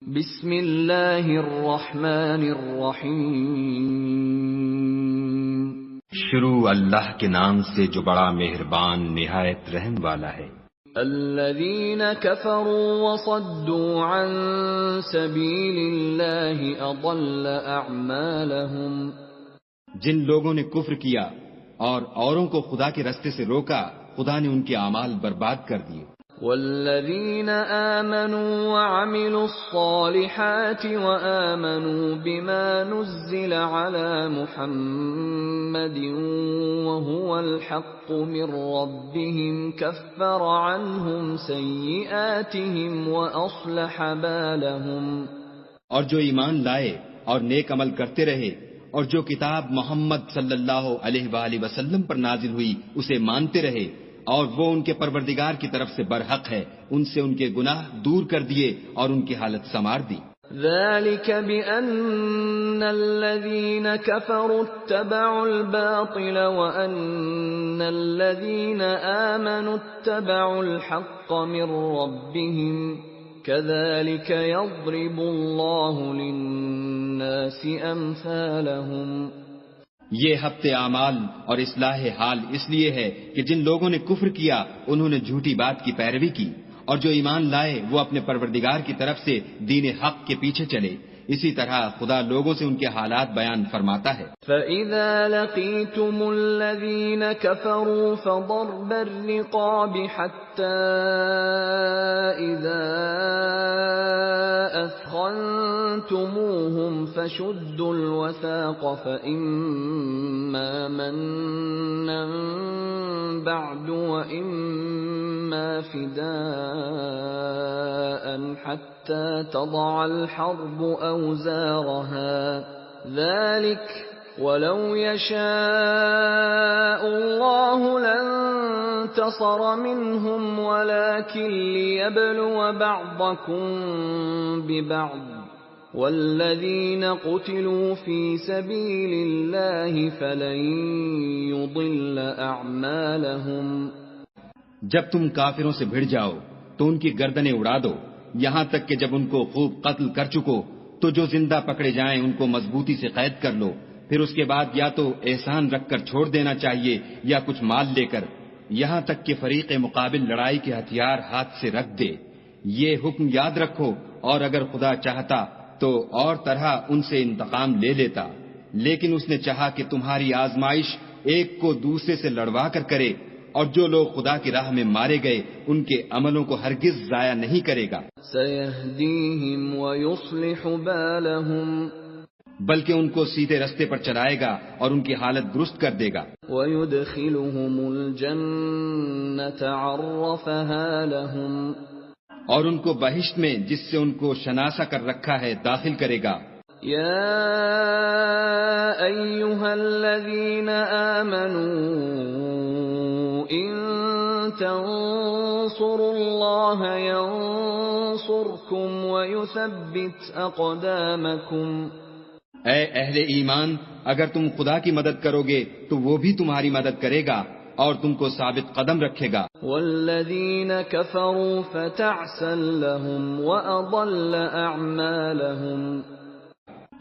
بسم اللہ الرحمن الرحیم شروع اللہ کے نام سے جو بڑا مہربان نہایت رحم والا ہے۔ الذین کفروا وصدوا عن سبیل اللہ اضل اعمالهم، جن لوگوں نے کفر کیا اور اوروں کو خدا کے راستے سے روکا، خدا نے ان کے اعمال برباد کر دیے۔ والذین آمنوا وعملوا الصالحات وآمنوا بما نزل على محمد وهو الحق من ربهم كفر عنهم سیئاتهم وأصلح بالهم، اور جو ایمان لائے اور نیک عمل کرتے رہے اور جو کتاب محمد صلی اللہ علیہ وآلہ وسلم پر نازل ہوئی اسے مانتے رہے اور وہ ان کے پروردگار کی طرف سے برحق ہے، ان سے ان کے گناہ دور کر دیے اور ان کی حالت سنوار دی۔ ذلك بأن الذين كفروا اتبعوا الباطل وأن الذين آمنوا اتبعوا الحق من ربهم كذلك يضرب الله للناس أمثالهم۔ یہ ہفت اعمال اور اصلاح حال اس لیے ہے کہ جن لوگوں نے کفر کیا انہوں نے جھوٹی بات کی پیروی کی، اور جو ایمان لائے وہ اپنے پروردگار کی طرف سے دین حق کے پیچھے چلے، اسی طرح خدا لوگوں سے ان کے حالات بیان فرماتا ہے۔ فَإِذَا لَقِيتُمُ الَّذِينَ كَفَرُوا فَضَرْبَ الرِّقَابِ حَتَّى إِذَا أَثْخَنْتُمُوهُمْ فَشُدُّوا الْوَثَاقَ فَإِمَّا مَنًّا بَعْدُ وَإِمَّا فِدَاءً حَتَّى تَضَعَ الْحَرْبُ أَوْزَارَهَا، ذَلِكَ وَلَوْ يَشَاءُ اللَّهُ لَانتَصَرَ مِنْهُمْ وَلَكِنْ لِيَبْلُوَ بَعْضَكُمْ بِبَعْضٍ، وَالَّذِينَ قُتِلُوا فِي سَبِيلِ اللَّهِ فَلَنْ يُضِلَّ أَعْمَالَهُمْ۔ جب تم کافروں سے بھڑ جاؤ تو ان کی گردنیں اڑا دو، یہاں تک کہ جب ان کو خوب قتل کر چکو تو جو زندہ پکڑے جائیں ان کو مضبوطی سے قید کر لو، پھر اس کے بعد یا تو احسان رکھ کر چھوڑ دینا چاہیے یا کچھ مال لے کر، یہاں تک کہ فریق مقابل لڑائی کے ہتھیار ہاتھ سے رکھ دے۔ یہ حکم یاد رکھو، اور اگر خدا چاہتا تو اور طرح ان سے انتقام لے لیتا، لیکن اس نے چاہا کہ تمہاری آزمائش ایک کو دوسرے سے لڑوا کر کرے، اور جو لوگ خدا کی راہ میں مارے گئے ان کے عملوں کو ہرگز ضائع نہیں کرے گا۔ سَيَهْدِيهِمْ وَيُصْلِحُ بَالَهُمْ، بلکہ ان کو سیدھے رستے پر چلائے گا اور ان کی حالت درست کر دے گا۔ وَيُدْخِلُهُمُ الْجَنَّةَ عَرَّفَهَا لَهُمْ، اور ان کو بہشت میں جس سے ان کو شناسا کر رکھا ہے داخل کرے گا۔ یا ایھا الذین آمنوا ان تنصروا اللہ ینصرکم ویثبت اقدامکم، اے اہل ایمان، اگر تم خدا کی مدد کرو گے تو وہ بھی تمہاری مدد کرے گا اور تم کو ثابت قدم رکھے گا۔ والذین کفروا فتعسا لهم واضل اعمالهم،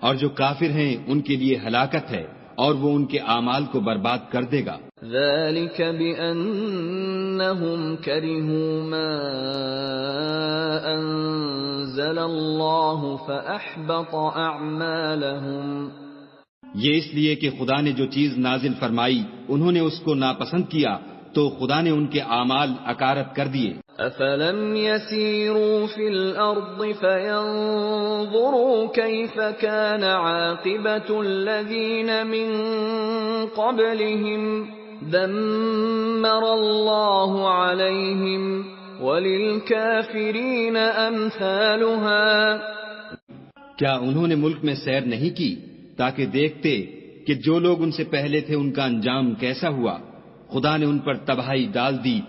اور جو کافر ہیں ان کے لیے ہلاکت ہے اور وہ ان کے اعمال کو برباد کر دے گا۔ ذلك بأنهم كرهوا ما أنزل الله فأحبط أعمالهم، یہ اس لیے کہ خدا نے جو چیز نازل فرمائی انہوں نے اس کو ناپسند کیا تو خدا نے ان کے اعمال اکارت کر دیے۔ أفلم يسيروا في الأرض فينظروا كيف كان عاقبة الذين من قبلهم دمر الله عليهم وللكافرين أمثالها، کیا انہوں نے ملک میں سیر نہیں کی تاکہ دیکھتے کہ جو لوگ ان سے پہلے تھے ان کا انجام کیسا ہوا؟ خدا نے ان پر تباہی ڈال دی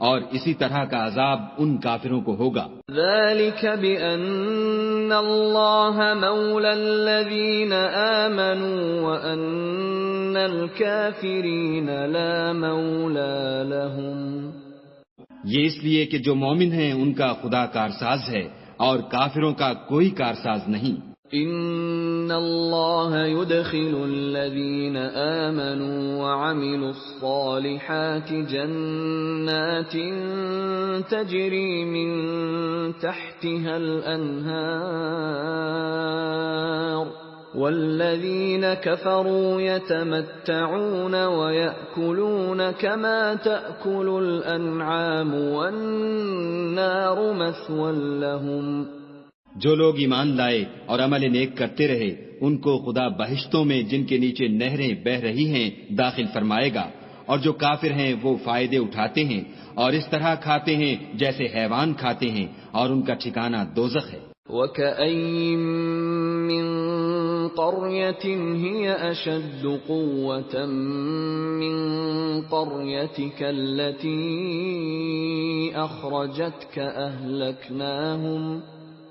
اور اسی طرح کا عذاب ان کافروں کو ہوگا۔ ذلك بأن الله مولى الذين آمنوا وأن الكافرين لا مولى لهم، یہ اس لیے کہ جو مومن ہیں ان کا خدا کارساز ہے اور کافروں کا کوئی کارساز نہیں۔ ان اللہ يدخل الذین آمنوا وعملوا الصالحات جنات تجری من تحتها الانہار والذین کفروا یتمتعون ویأکلون کما تأکل الانعام والنار مثوی لهم۔ جو لوگ ایمان لائے اور عمل نیک کرتے رہے ان کو خدا بہشتوں میں جن کے نیچے نہریں بہ رہی ہیں داخل فرمائے گا، اور جو کافر ہیں وہ فائدے اٹھاتے ہیں اور اس طرح کھاتے ہیں جیسے حیوان کھاتے ہیں، اور ان کا ٹھکانہ دوزخ ہے۔ وَكَأَيِّن مِّن قَرْيَةٍ هِيَ أَشَدُّ قُوَّةً مِّن قَرْيَتِكَ الَّتِي أَخْرَجَتْكَ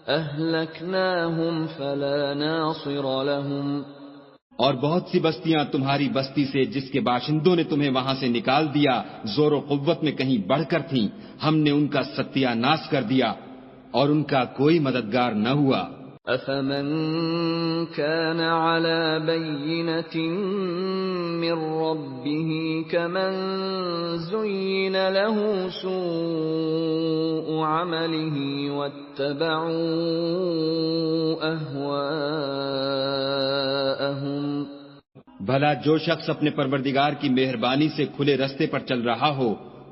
أَهْلَكْنَاهُمْ فَلَا نَاصِرَ لَهُمْ۔ اور بہت سی بستیاں تمہاری بستی سے جس کے باشندوں نے تمہیں وہاں سے نکال دیا زور و قوت میں کہیں بڑھ کر تھیں، ہم نے ان کا ستیہ ناش کر دیا اور ان کا کوئی مددگار نہ ہوا۔ أَفَمَن كَانَ عَلَى بَيِّنَةٍ مِّن رَّبِّهِ كَمَن زُيِّنَ لَهُ سُوءُ عَمَلِهِ وَاتَّبَعُوا أَهْوَاءَهُمْ۔ بھلا جو شخص اپنے پروردگار کی مہربانی سے کھلے رستے پر چل رہا ہو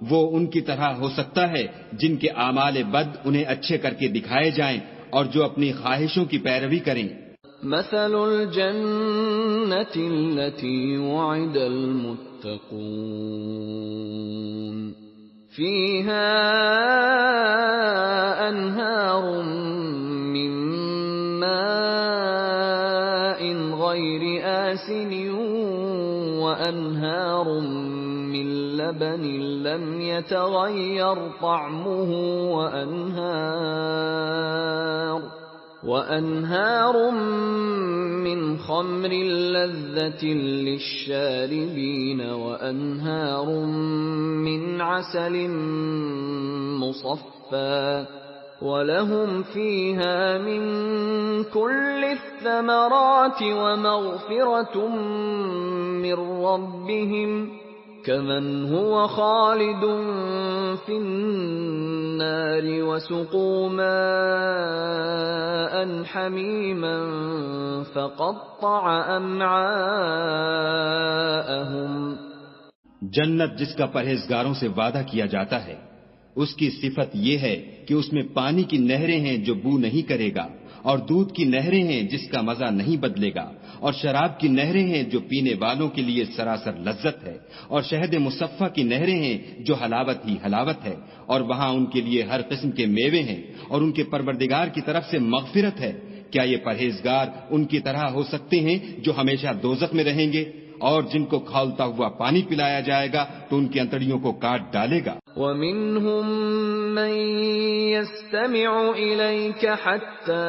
وہ ان کی طرح ہو سکتا ہے جن کے اعمال بد انہیں اچھے کر کے دکھائے جائیں اور جو اپنی خواہشوں کی پیروی کریں۔ مثل الجنة التي وعد المتقون فيها أنهار من ماء غير آسن وأنهار من لبن لم يتغير طعمه وأنهار من خمر لذة للشاربين وأنهار من عسل مصفى وَلَهُمْ فِيهَا مِن كُلِّ الثَّمَرَاتِ وَمَغْفِرَةٌ مِّن رَّبِّهِمْ كَمَنْ هُوَ خَالِدٌ فِي النَّارِ وَسُقُوا مَاءً حَمِيمًا فَقَطَّعَ أَمْعَاءَهُمْ۔ جنت جس کا پرہیزگاروں سے وعدہ کیا جاتا ہے اس کی صفت یہ ہے کہ اس میں پانی کی نہریں ہیں جو بو نہیں کرے گا، اور دودھ کی نہریں ہیں جس کا مزہ نہیں بدلے گا، اور شراب کی نہریں ہیں جو پینے والوں کے لیے سراسر لذت ہے، اور شہد مصفہ کی نہریں ہیں جو حلاوت ہی حلاوت ہے، اور وہاں ان کے لیے ہر قسم کے میوے ہیں، اور ان کے پروردگار کی طرف سے مغفرت ہے۔ کیا یہ پرہیزگار ان کی طرح ہو سکتے ہیں جو ہمیشہ دوزخ میں رہیں گے، اور جن کو کھولتا ہوا پانی پلایا جائے گا تو ان کی انتڑیوں کو کاٹ ڈالے گا۔ وَمِنْهُمْ مَنْ يَسْتَمِعُ إِلَيْكَ حَتَّى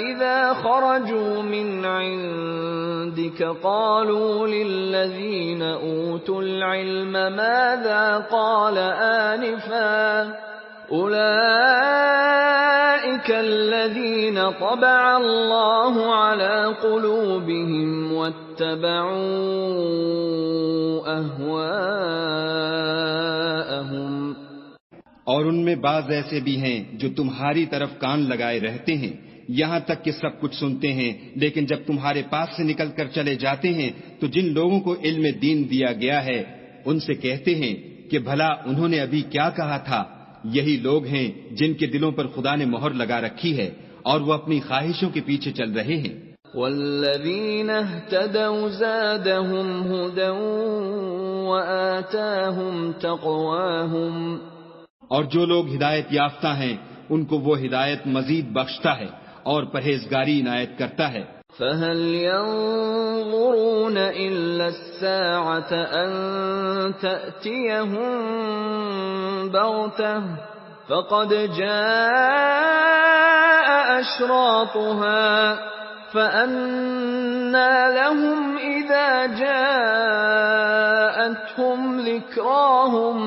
إِذَا خَرَجُوا مِنْ عِنْدِكَ قَالُوا لِلَّذِينَ أُوتُوا الْعِلْمَ مَاذَا قَالَ آنِفًا أُولَئِكَ الَّذِينَ طَبَعَ اللَّهُ عَلَى قُلُوبِهِمْ وَاتَّبَعُوا أَهْوَاءَهُمْ۔ اور ان میں بعض ایسے بھی ہیں جو تمہاری طرف کان لگائے رہتے ہیں یہاں تک کہ سب کچھ سنتے ہیں، لیکن جب تمہارے پاس سے نکل کر چلے جاتے ہیں تو جن لوگوں کو علم دین دیا گیا ہے ان سے کہتے ہیں کہ بھلا انہوں نے ابھی کیا کہا تھا۔ یہی لوگ ہیں جن کے دلوں پر خدا نے مہر لگا رکھی ہے اور وہ اپنی خواہشوں کے پیچھے چل رہے ہیں۔ وَالَّذِينَ اهْتَدَوْا زَادَهُمْ هُدًى وَآتَاهُمْ تَقْوَاهُمْ۔ اور جو لوگ ہدایت یافتہ ہیں ان کو وہ ہدایت مزید بخشتا ہے اور پرہیزگاری عنایت کرتا ہے۔ فَهَلْ يَنظُرُونَ إِلَّا السَّاعَةَ أَن تَأْتِيَهُم بَغْتَةً فَقَدْ جَاءَ أَشْرَاطُهَا فَأَنَّىٰ لَهُمْ إِذَا جَاءَتْهُمْ ذِكْرَاهُمْ۔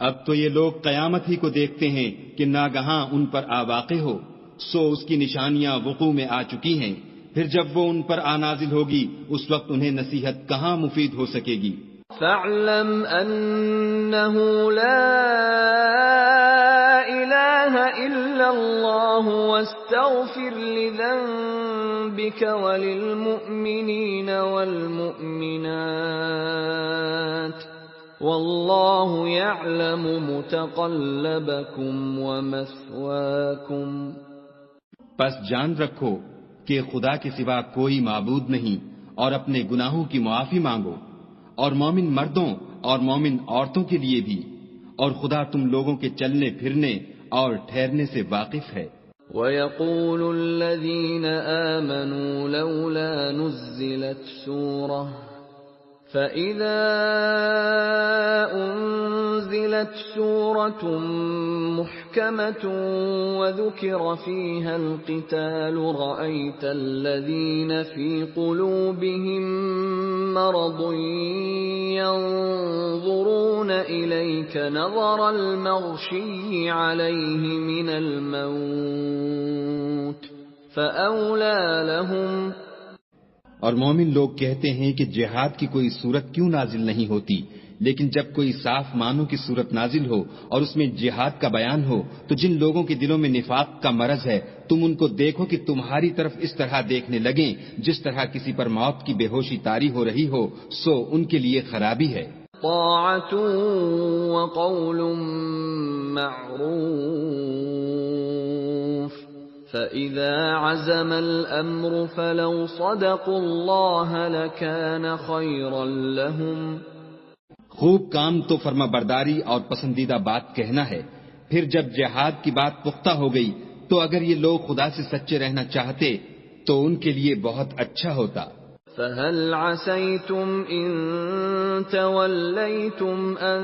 اب تو یہ لوگ قیامت ہی کو دیکھتے ہیں کہ ناگہاں ان پر آ واقع ہو، سو اس کی نشانیاں وقوع میں آ چکی ہیں، پھر جب وہ ان پر آ نازل ہوگی اس وقت انہیں نصیحت کہاں مفید ہو سکے گی۔ فَاعْلَمْ أَنَّهُ لَا إِلَٰهَ إِلَّا اللَّهُ وَاسْتَغْفِرْ لِذَنبِكَ وَلِلْمُؤْمِنِينَ وَالْمُؤْمِنَاتِ وَاللَّهُ يَعْلَمُ مُتَقَلَّبَكُمْ وَمَثْوَاكُمْ۔ پس جان رکھو کہ خدا کے سوا کوئی معبود نہیں، اور اپنے گناہوں کی معافی مانگو، اور مومن مردوں اور مومن عورتوں کے لیے بھی، اور خدا تم لوگوں کے چلنے پھرنے اور ٹھہرنے سے واقف ہے۔ وَيَقُولُ الَّذِينَ آمَنُوا لَوْلَا نُزِّلَتْ سُورَةٌ فَإِذَا أُنزِلَتْ سُورَةٌ مُحْكَمَةٌ وَذُكِرَ فِيهَا الْقِتَالُ رَأَيْتَ الَّذِينَ فِي قُلُوبِهِم مَّرَضٌ يَنظُرُونَ إِلَيْكَ نَظَرَ الْمَغْشِيِّ عَلَيْهِ مِنَ الْمَوْتِ فَأَوْلَىٰ لَهُمْ۔ اور مومن لوگ کہتے ہیں کہ جہاد کی کوئی صورت کیوں نازل نہیں ہوتی، لیکن جب کوئی صاف معنوں کی صورت نازل ہو اور اس میں جہاد کا بیان ہو تو جن لوگوں کے دلوں میں نفاق کا مرض ہے تم ان کو دیکھو کہ تمہاری طرف اس طرح دیکھنے لگیں جس طرح کسی پر موت کی بے ہوشی طاری ہو رہی ہو، سو ان کے لیے خرابی ہے۔ طاعة وقول معروف فإذا عزم الأمر فلو صدقوا الله لكان خيرا لهم۔ خوب کام تو فرما برداری اور پسندیدہ بات کہنا ہے، پھر جب جہاد کی بات پختہ ہو گئی تو اگر یہ لوگ خدا سے سچے رہنا چاہتے تو ان کے لیے بہت اچھا ہوتا۔ فَهَلْ عَسَيْتُمْ إِن تَوَلَّيْتُمْ أَن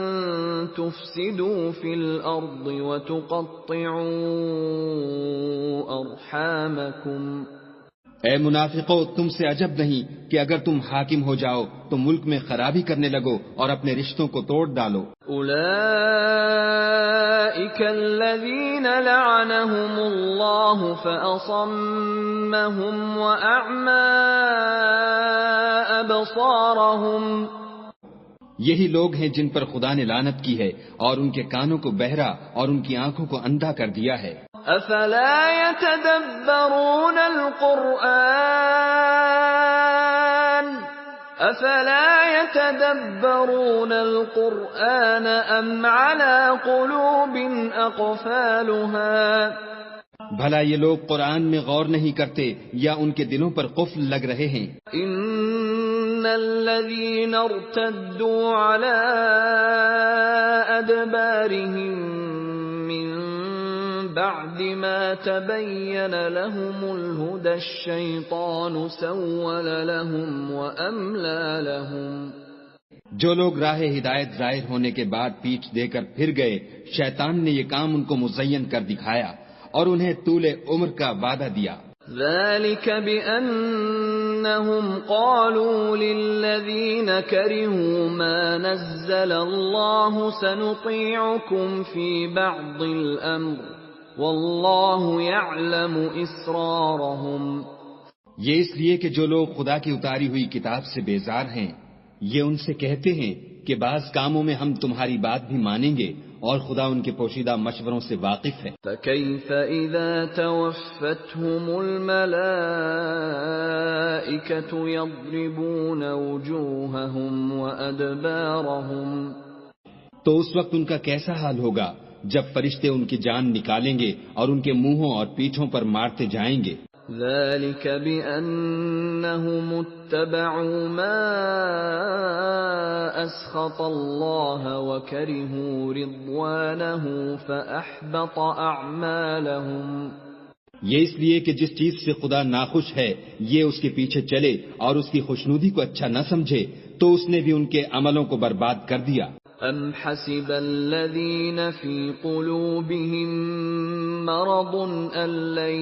تُفْسِدُوا فِي الْأَرْضِ وَتُقَطِّعُوا أَرْحَامَكُمْ۔ اے منافقو، تم سے عجب نہیں کہ اگر تم حاکم ہو جاؤ تو ملک میں خرابی کرنے لگو اور اپنے رشتوں کو توڑ ڈالو۔ أُولَئِكَ الَّذِينَ لَعَنَهُمُ اللَّهُ فَأَصَمَّهُمْ وَأَعْمَىٰ أَبْصَارَهُمْ۔ یہی لوگ ہیں جن پر خدا نے لعنت کی ہے اور ان کے کانوں کو بہرا اور ان کی آنکھوں کو اندھا کر دیا ہے۔ أَفَلَا يَتَدَبَّرُونَ الْقُرْآنَ أَمْ عَلَىٰ قُلُوبٍ أَقْفَالُهَا۔ بھلا یہ لوگ قرآن میں غور نہیں کرتے یا ان کے دلوں پر قفل لگ رہے ہیں؟ إِنَّ الَّذِينَ ارْتَدُّوا عَلَىٰ أَدْبَارِهِم مِّن بَعْدِ مَا تَبَيَّنَ لَهُمُ الْهُدَى الشَّيْطَانُ سَوَّلَ لَهُمْ وَأَمْلَىٰ لَهُمْ۔ جو لوگ راہ ہدایت ظاہر ہونے کے بعد پیٹھ دے کر پھر گئے، شیطان نے یہ کام ان کو مزین کر دکھایا اور انہیں طول عمر کا وعدہ دیا۔ ذَلِكَ بِأَنَّهُمْ قَالُوا لِلَّذِينَ كَرِهُوا مَا نَزَّلَ اللَّهُ سَنُطِيعُكُمْ فِي بَعْضِ الْأَمْرِ وَاللَّهُ يَعْلَمُ إِسْرَارَهُمْ۔ یہ اس لیے کہ جو لوگ خدا کی اتاری ہوئی کتاب سے بیزار ہیں یہ ان سے کہتے ہیں کہ بعض کاموں میں ہم تمہاری بات بھی مانیں گے اور خدا ان کے پوشیدہ مشوروں سے واقف ہے۔ فَكَيْفَ إِذَا تَوَفَّتْهُمُ الْمَلَائِكَةُ يَضْرِبُونَ وُجُوهَهُمْ وَأَدْبَارَهُمْ۔ تو اس وقت ان کا کیسا حال ہوگا جب فرشتے ان کی جان نکالیں گے اور ان کے منہوں اور پیٹھوں پر مارتے جائیں گے۔ ذَلِكَ بِأَنَّهُمُ اتَّبَعُوا مَا أَسْخَطَ اللَّهَ وَكَرِهُوا رِضْوَانَهُ فَأَحْبَطَ أَعْمَالَهُمْ۔ یہ اس لیے کہ جس چیز سے خدا ناخوش ہے یہ اس کے پیچھے چلے اور اس کی خوشنودی کو اچھا نہ سمجھے تو اس نے بھی ان کے عملوں کو برباد کر دیا۔ أَمْ حَسِبَ الَّذِينَ فِي قُلُوبِهِم مَّرَضٌ أَن لَّن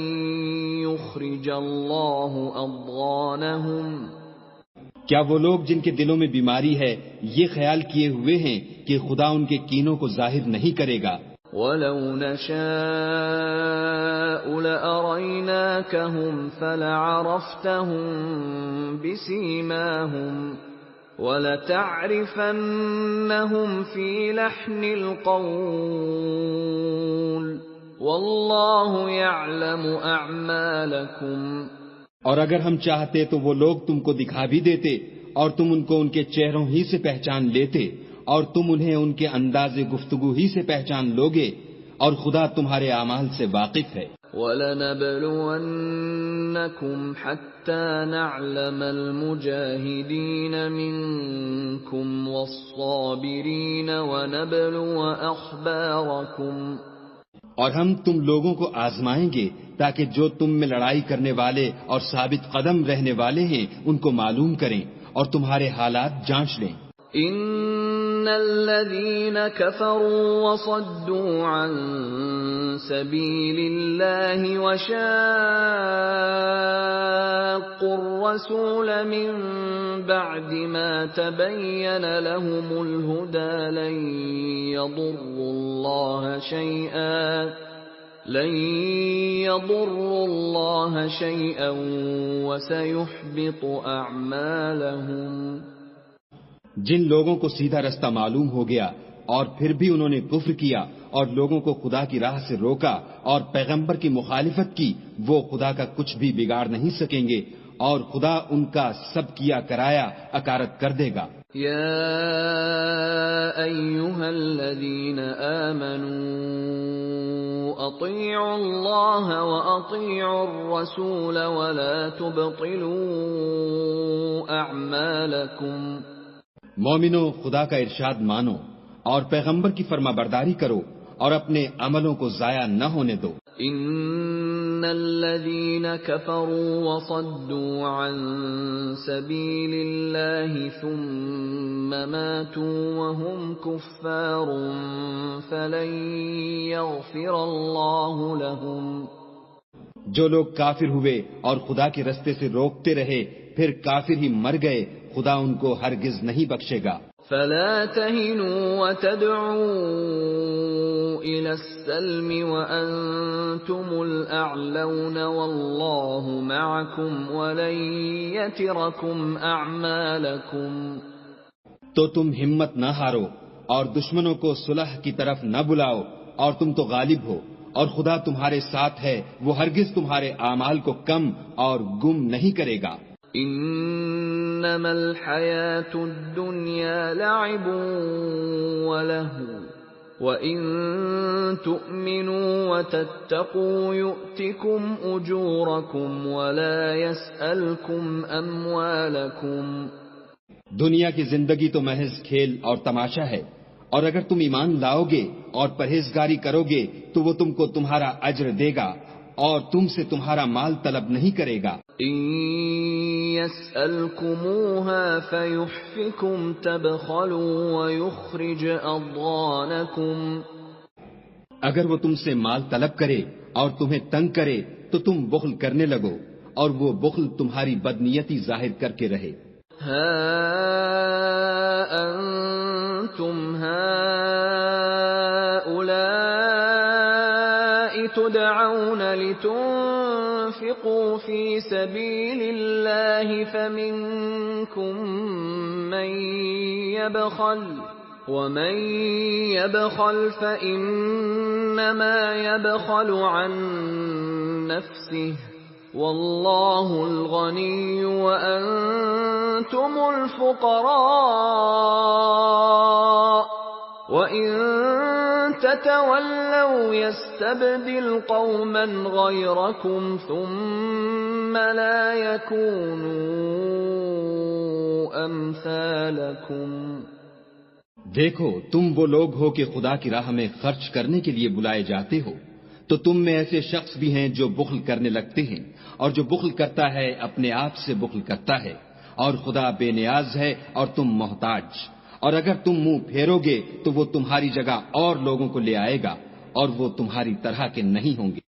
يُخْرِجَ اللَّهُ أَضْغَانَهُمْ۔ کیا وہ لوگ جن کے دلوں میں بیماری ہے یہ خیال کیے ہوئے ہیں کہ خدا ان کے کینوں کو ظاہر نہیں کرے گا؟ وَلَوْ نَشَاءُ لَأَرَيْنَاكَهُمْ فَلَعَرَفْتَهُمْ بِسِيمَاهُمْ وَلَتَعْرِفَنَّهُمْ فِي لَحْنِ الْقَوْلِ وَاللَّهُ يَعْلَمُ أَعْمَالَكُمْ۔ اور اگر ہم چاہتے تو وہ لوگ تم کو دکھا بھی دیتے اور تم ان کو ان کے چہروں ہی سے پہچان لیتے اور تم انہیں ان کے انداز گفتگو ہی سے پہچان لوگے، اور خدا تمہارے اعمال سے واقف ہے۔ وَلَنَبْلُوَنَّكُمْ حَتَّى نَعْلَمَ الْمُجَاهِدِينَ مِنكُمْ وَالصَّابِرِينَ وَنَبْلُوَ أَخْبَارَكُمْ۔ اور ہم تم لوگوں کو آزمائیں گے تاکہ جو تم میں لڑائی کرنے والے اور ثابت قدم رہنے والے ہیں ان کو معلوم کریں اور تمہارے حالات جانچ لیں۔ ان الذين كفروا وصدوا عن سبيل الله وشاقوا الرسول من بعد ما تبين لهم الهدى لن يضروا الله شيئا وسيحبط اعمالهم۔ جن لوگوں کو سیدھا رستہ معلوم ہو گیا اور پھر بھی انہوں نے کفر کیا اور لوگوں کو خدا کی راہ سے روکا اور پیغمبر کی مخالفت کی، وہ خدا کا کچھ بھی بگاڑ نہیں سکیں گے اور خدا ان کا سب کیا کرایا اکارت کر دے گا۔ یا ایھا الذین آمنوا اطیعوا اللہ واطیعوا الرسول ولا تبطلوا اعمالکم۔ مومنو، خدا کا ارشاد مانو اور پیغمبر کی فرما برداری کرو اور اپنے عملوں کو ضائع نہ ہونے دو۔ ان الذين كفروا وصدوا عن سبيل الله ثم ماتوا وهم كفار فلن يغفر الله لهم۔ جو لوگ کافر ہوئے اور خدا کے رستے سے روکتے رہے پھر کافر ہی مر گئے، خدا ان کو ہرگز نہیں بخشے گا۔ فلا تهنوا وتدعوا إلى السلم وأنتم الأعلون والله معكم ولن يتركم أعمالكم۔ تو تم ہمت نہ ہارو اور دشمنوں کو صلح کی طرف نہ بلاؤ، اور تم تو غالب ہو اور خدا تمہارے ساتھ ہے، وہ ہرگز تمہارے اعمال کو کم اور گم نہیں کرے گا۔ انما الحیاة الدنیا لعب ولہو وَإِن تُؤْمِنُوا وَتَتَّقُوا يُؤْتِكُمْ أُجُورَكُمْ وَلَا يَسْأَلْكُمْ أَمْوَالَكُمْ۔ دنیا کی زندگی تو محض کھیل اور تماشا ہے، اور اگر تم ایمان لاؤ گے اور پرہیزگاری کرو گے تو وہ تم کو تمہارا اجر دے گا اور تم سے تمہارا مال طلب نہیں کرے گا۔ إِن يَسْأَلْكُمُوهَا فَيُحْفِكُمْ تَبْخَلُوا وَيُخْرِجْ أَضْغَانَكُمْ۔ اگر وہ تم سے مال طلب کرے اور تمہیں تنگ کرے تو تم بخل کرنے لگو، اور وہ بخل تمہاری بدنیتی ظاہر کر کے رہے۔ ہا انتم هؤلاء تدعون لتنفقوا في سبيل الله فمنكم من يبخل ومن يبخل فإنما يبخل عن نفسه والله الغني وأنتم الفقراء وإن تتولوا يستبدل قوما غيركم ثم لا يكونوا أمثالكم۔ دیکھو، تم وہ لوگ ہو کہ خدا کی راہ میں خرچ کرنے کے لیے بلائے جاتے ہو، تو تم میں ایسے شخص بھی ہیں جو بخل کرنے لگتے ہیں، اور جو بخل کرتا ہے اپنے آپ سے بخل کرتا ہے، اور خدا بے نیاز ہے اور تم محتاج، اور اگر تم منہ پھیرو گے تو وہ تمہاری جگہ اور لوگوں کو لے آئے گا، اور وہ تمہاری طرح کے نہیں ہوں گے۔